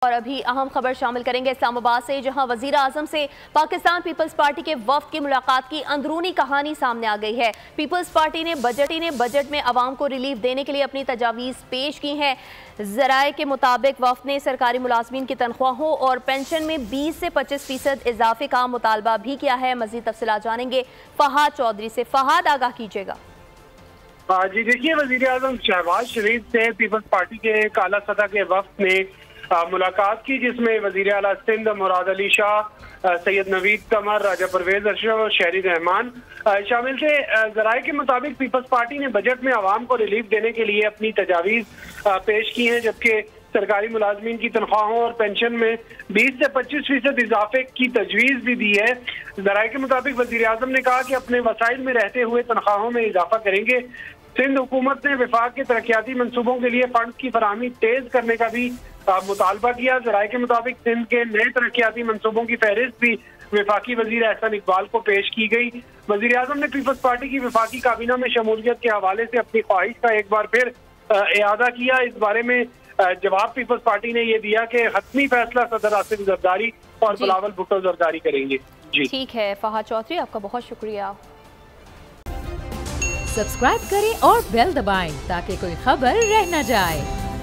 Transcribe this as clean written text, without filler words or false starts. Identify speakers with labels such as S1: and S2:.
S1: और अभी अहम खबर शामिल करेंगे इस्लामाबाद से, जहां वजीर आजम से पाकिस्तान पीपल्स पार्टी के वफ्द की मुलाकात की अंदरूनी कहानी सामने आ गई है। पीपल्स पार्टी ने बजट में अवाम को रिलीफ देने के लिए अपनी तजावीज़ पेश की हैं। ज़राए के मुताबिक वफ्द ने सरकारी मुलाजमीन की तनख्वाहों और पेंशन में 20 से 25% इजाफे का मुतालबा भी किया है। मजीद तफसीलात जानेंगे फहाद चौधरी से। फहाद, आगाह कीजिएगा।
S2: जी देखिए, वजीर आजम शहबाज शरीफ से पीपल्स पार्टी के एक आला सतह के वफ्द ने मुलाकात की, जिसमें वजीर आला सिंध मुराद अली शाह, सैयद नवीद कमर, राजा परवेज अशरफ और शहरी रहमान शामिल थे। जराये के मुताबिक पीपल्स पार्टी ने बजट में आवाम को रिलीफ देने के लिए अपनी तजावीज़ पेश की हैं, जबकि सरकारी मुलाजमीन की तनख्वाहों और पेंशन में 20 से 25% इजाफे की तजवीज़ भी दी है। जराये के मुताबिक वजीर आजम ने कहा कि अपने वसाइल में रहते हुए तनख्वाहों में इजाफा करेंगे। सिंध हुकूमत ने विफाक के तरक्याती मनसूबों के लिए फंड की फराहमी तेज करने का भी मुतालबा किया। जराये के मुताबिक सिंध के नए तरक्याती मनसूबों की फहरिस्त भी विफाकी वजीर एहसन इकबाल को पेश की गई। वजीर आजम ने पीपल्स पार्टी की विफाकी काबीना में शमूलियत के हवाले से अपनी ख्वाहिश का एक बार फिर इआदा किया। इस बारे में जवाब पीपल्स पार्टी ने यह दिया कि हतमी फैसला सदर आसिफ जरदारी और बिलावल भुट्टो जरदारी करेंगे। जी
S1: ठीक है फहाद चौधरी, आपका बहुत शुक्रिया।
S3: सब्सक्राइब करें और बेल दबाएं ताकि कोई खबर रह न जाए।